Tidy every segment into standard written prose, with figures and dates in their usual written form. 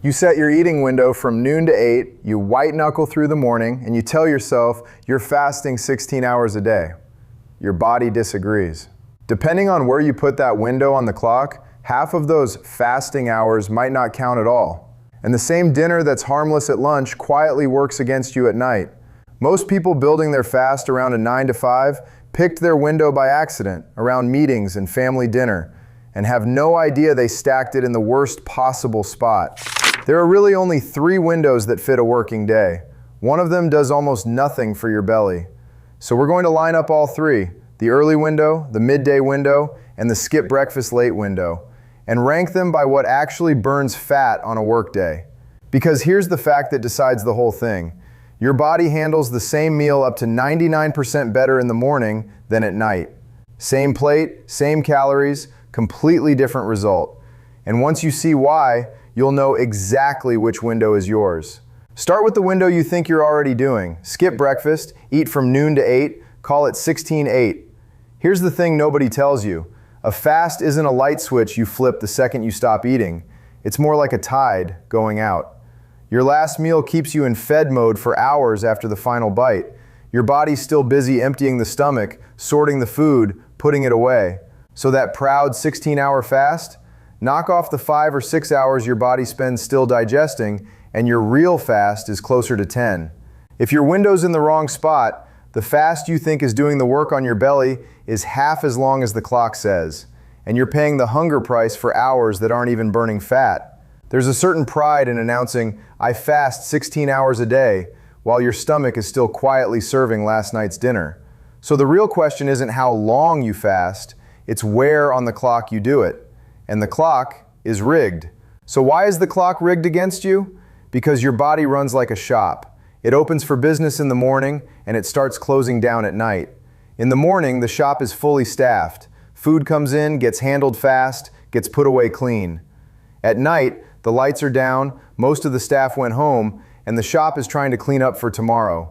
You set your eating window from noon to 8, you white knuckle through the morning, and you tell yourself you're fasting 16 hours a day. Your body disagrees. Depending on where you put that window on the clock, half of those fasting hours might not count at all. And the same dinner that's harmless at lunch quietly works against you at night. Most people building their fast around a 9 to 5 picked their window by accident around meetings and family dinner, and have no idea they stacked it in the worst possible spot. There are really only 3 windows that fit a working day. One of them does almost nothing for your belly. So we're going to line up all 3, the early window, the midday window, and the skip breakfast late window, and rank them by what actually burns fat on a workday. Because here's the fact that decides the whole thing. Your body handles the same meal up to 99% better in the morning than at night. Same plate, same calories, completely different result. And once you see why, you'll know exactly which window is yours. Start with the window you think you're already doing. Skip breakfast, eat from noon to 8, call it 16-8. Here's the thing nobody tells you. A fast isn't a light switch you flip the second you stop eating. It's more like a tide going out. Your last meal keeps you in fed mode for hours after the final bite. Your body's still busy emptying the stomach, sorting the food, putting it away. So that proud 16-hour fast, knock off the 5 or 6 hours your body spends still digesting, and your real fast is closer to 10. If your window's in the wrong spot, the fast you think is doing the work on your belly is half as long as the clock says, and you're paying the hunger price for hours that aren't even burning fat. There's a certain pride in announcing, "I fast 16 hours a day," while your stomach is still quietly serving last night's dinner. So the real question isn't how long you fast, it's where on the clock you do it. And the clock is rigged. So why is the clock rigged against you? Because your body runs like a shop. It opens for business in the morning and it starts closing down at night. In the morning, the shop is fully staffed. Food comes in, gets handled fast, gets put away clean. At night, the lights are down, most of the staff went home, and the shop is trying to clean up for tomorrow.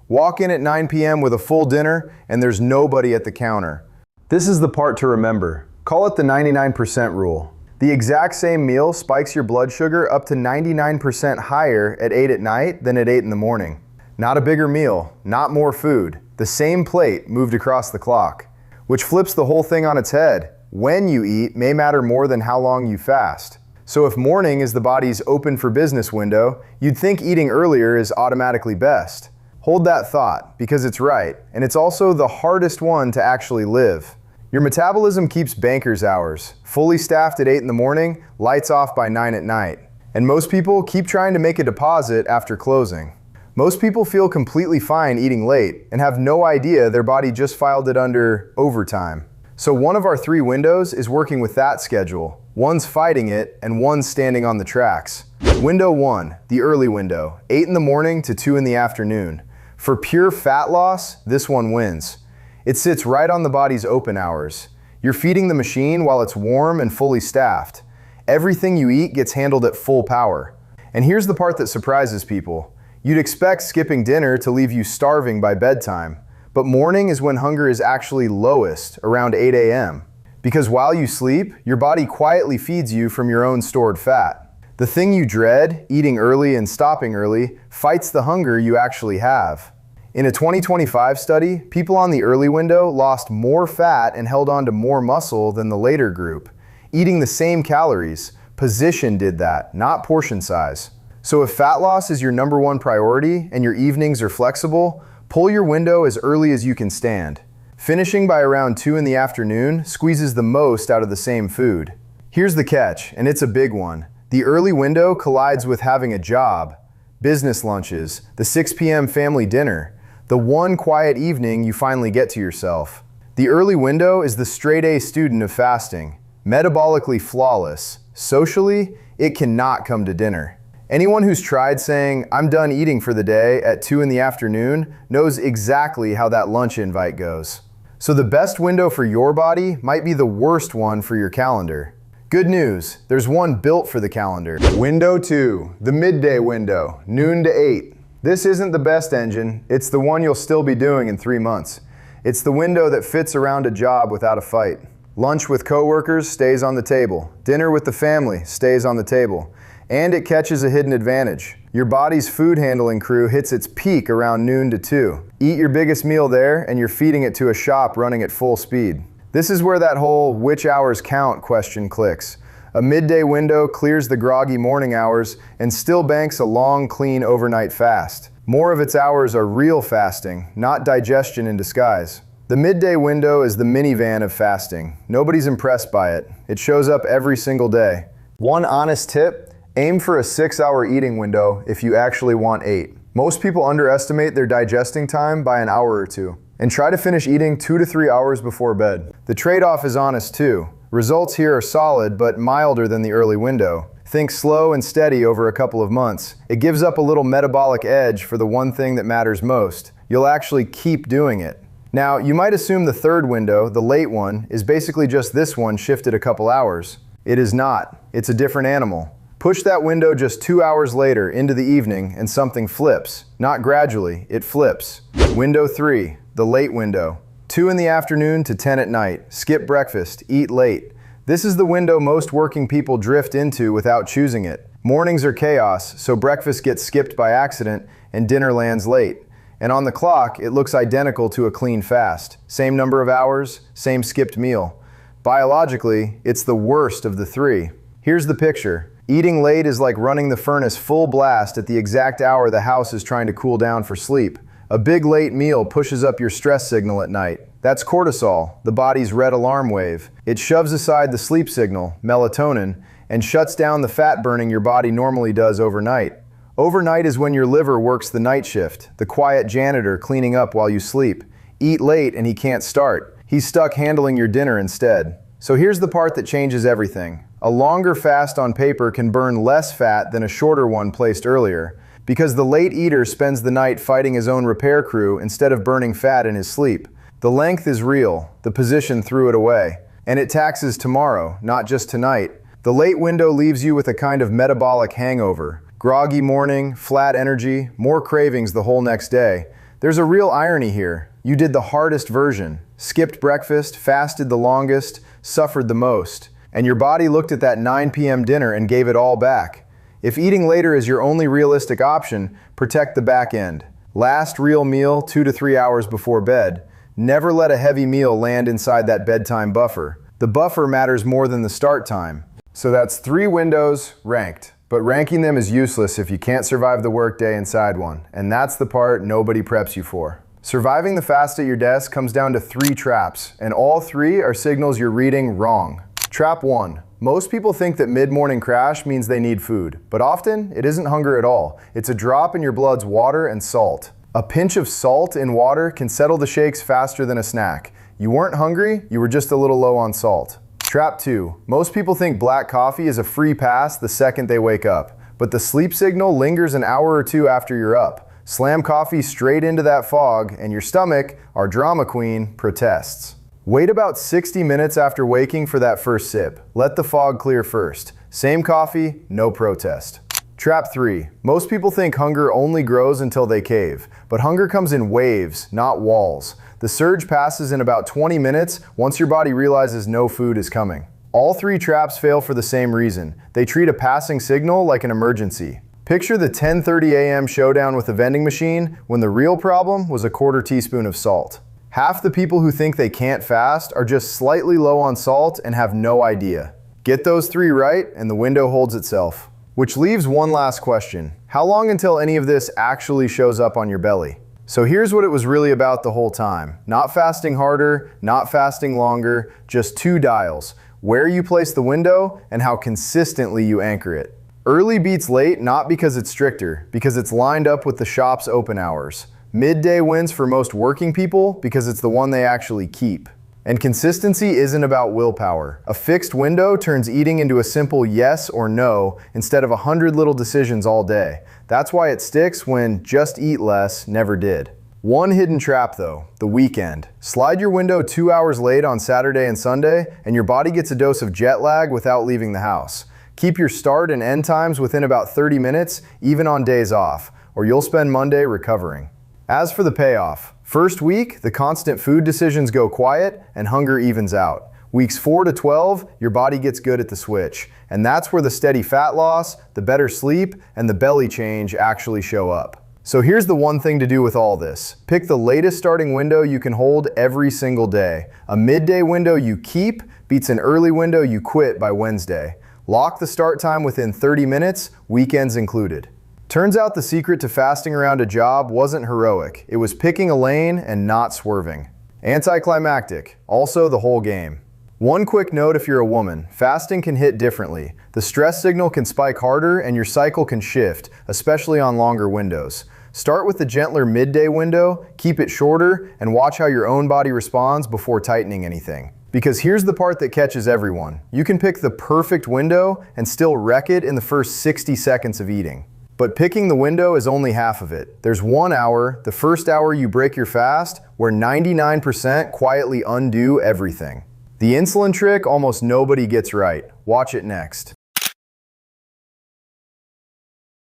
Walk in at 9 p.m. with a full dinner and there's nobody at the counter. This is the part to remember. Call it the 99% rule. The exact same meal spikes your blood sugar up to 99% higher at 8 at night than at 8 in the morning. Not a bigger meal, not more food. The same plate moved across the clock, which flips the whole thing on its head. When you eat may matter more than how long you fast. So if morning is the body's open for business window, you'd think eating earlier is automatically best. Hold that thought, because it's right, and it's also the hardest one to actually live. Your metabolism keeps banker's hours, fully staffed at 8 in the morning, lights off by 9 at night. And most people keep trying to make a deposit after closing. Most people feel completely fine eating late and have no idea their body just filed it under overtime. So one of our 3 windows is working with that schedule. One's fighting it and one's standing on the tracks. Window 1, the early window, 8 in the morning to 2 in the afternoon. For pure fat loss, this one wins. It sits right on the body's open hours. You're feeding the machine while it's warm and fully staffed. Everything you eat gets handled at full power. And here's the part that surprises people. You'd expect skipping dinner to leave you starving by bedtime, but morning is when hunger is actually lowest, around 8 a.m. Because while you sleep, your body quietly feeds you from your own stored fat. The thing you dread, eating early and stopping early, fights the hunger you actually have. In a 2025 study, people on the early window lost more fat and held on to more muscle than the later group. Eating the same calories, position did that, not portion size. So if fat loss is your number 1 priority and your evenings are flexible, pull your window as early as you can stand. Finishing by around 2 in the afternoon squeezes the most out of the same food. Here's the catch, and it's a big one. The early window collides with having a job, business lunches, the 6 p.m. family dinner, the one quiet evening you finally get to yourself. The early window is the straight-A student of fasting, metabolically flawless. Socially, it cannot come to dinner. Anyone who's tried saying, "I'm done eating for the day" at 2 in the afternoon knows exactly how that lunch invite goes. So the best window for your body might be the worst one for your calendar. Good news, there's one built for the calendar. Window 2, the midday window, noon to 8. This isn't the best engine, it's the one you'll still be doing in 3 months. It's the window that fits around a job without a fight. Lunch with coworkers stays on the table. Dinner with the family stays on the table. And it catches a hidden advantage. Your body's food handling crew hits its peak around noon to 2. Eat your biggest meal there, and you're feeding it to a shop running at full speed. This is where that whole "which hours count" question clicks. A midday window clears the groggy morning hours and still banks a long, clean overnight fast. More of its hours are real fasting, not digestion in disguise. The midday window is the minivan of fasting. Nobody's impressed by it. It shows up every single day. One honest tip: aim for a 6-hour eating window if you actually want 8. Most people underestimate their digesting time by an hour or two. And try to finish eating 2 to 3 hours before bed. The trade-off is honest too. Results here are solid but milder than the early window. Think slow and steady over a couple of months. It gives up a little metabolic edge for the one thing that matters most. You'll actually keep doing it. Now, you might assume the third window, the late one, is basically just this one shifted a couple hours. It is not. It's a different animal. Push that window just 2 hours later into the evening and something flips. Not gradually, it flips. Window 3, the late window. 2 in the afternoon to 10 at night. Skip breakfast, eat late. This is the window most working people drift into without choosing it. Mornings are chaos, so breakfast gets skipped by accident and dinner lands late. And on the clock, it looks identical to a clean fast. Same number of hours, same skipped meal. Biologically, it's the worst of the 3. Here's the picture. Eating late is like running the furnace full blast at the exact hour the house is trying to cool down for sleep. A big late meal pushes up your stress signal at night. That's cortisol, the body's red alarm wave. It shoves aside the sleep signal, melatonin, and shuts down the fat burning your body normally does overnight. Overnight is when your liver works the night shift, the quiet janitor cleaning up while you sleep. Eat late and he can't start. He's stuck handling your dinner instead. So here's the part that changes everything. A longer fast on paper can burn less fat than a shorter one placed earlier, because the late eater spends the night fighting his own repair crew instead of burning fat in his sleep. The length is real, the position threw it away. And it taxes tomorrow, not just tonight. The late window leaves you with a kind of metabolic hangover. Groggy morning, flat energy, more cravings the whole next day. There's a real irony here. You did the hardest version. Skipped breakfast, fasted the longest, suffered the most. And your body looked at that 9 p.m. dinner and gave it all back. If eating later is your only realistic option, protect the back end. Last real meal 2 to 3 hours before bed. Never let a heavy meal land inside that bedtime buffer. The buffer matters more than the start time. So that's 3 windows ranked. But ranking them is useless if you can't survive the workday inside one. And that's the part nobody preps you for. Surviving the fast at your desk comes down to 3 traps, and all 3 are signals you're reading wrong. Trap 1. Most people think that mid-morning crash means they need food, but often it isn't hunger at all. It's a drop in your blood's water and salt. A pinch of salt in water can settle the shakes faster than a snack. You weren't hungry, you were just a little low on salt. Trap 2. Most people think black coffee is a free pass the second they wake up, but the sleep signal lingers an hour or 2 after you're up. Slam coffee straight into that fog, and your stomach, our drama queen, protests. Wait about 60 minutes after waking for that first sip. Let the fog clear first. Same coffee, no protest. Trap 3. Most people think hunger only grows until they cave, but hunger comes in waves, not walls. The surge passes in about 20 minutes once your body realizes no food is coming. All 3 traps fail for the same reason. They treat a passing signal like an emergency. Picture the 10:30 a.m. showdown with a vending machine when the real problem was a 1/4 teaspoon of salt. Half the people who think they can't fast are just slightly low on salt and have no idea. Get those 3 right and the window holds itself. Which leaves one last question. How long until any of this actually shows up on your belly? So here's what it was really about the whole time. Not fasting harder, not fasting longer, just 2 dials. Where you place the window and how consistently you anchor it. Early beats late not because it's stricter, because it's lined up with the shop's open hours. Midday wins for most working people because it's the one they actually keep. And consistency isn't about willpower. A fixed window turns eating into a simple yes or no instead of 100 little decisions all day. That's why it sticks when just eat less never did. One hidden trap though, the weekend. Slide your window 2 hours late on Saturday and Sunday and your body gets a dose of jet lag without leaving the house. Keep your start and end times within about 30 minutes, even on days off, or you'll spend Monday recovering. As for the payoff, first week, the constant food decisions go quiet and hunger evens out. Weeks 4 to 12, your body gets good at the switch. And that's where the steady fat loss, the better sleep, and the belly change actually show up. So here's the one thing to do with all this. Pick the latest starting window you can hold every single day. A midday window you keep beats an early window you quit by Wednesday. Lock the start time within 30 minutes, weekends included. Turns out the secret to fasting around a job wasn't heroic. It was picking a lane and not swerving. Anticlimactic, also the whole game. One quick note if you're a woman, fasting can hit differently. The stress signal can spike harder and your cycle can shift, especially on longer windows. Start with the gentler midday window, keep it shorter, and watch how your own body responds before tightening anything. Because here's the part that catches everyone. You can pick the perfect window and still wreck it in the first 60 seconds of eating. But picking the window is only half of it. There's 1 hour, the first hour you break your fast, where 99% quietly undo everything. The insulin trick almost nobody gets right. Watch it next.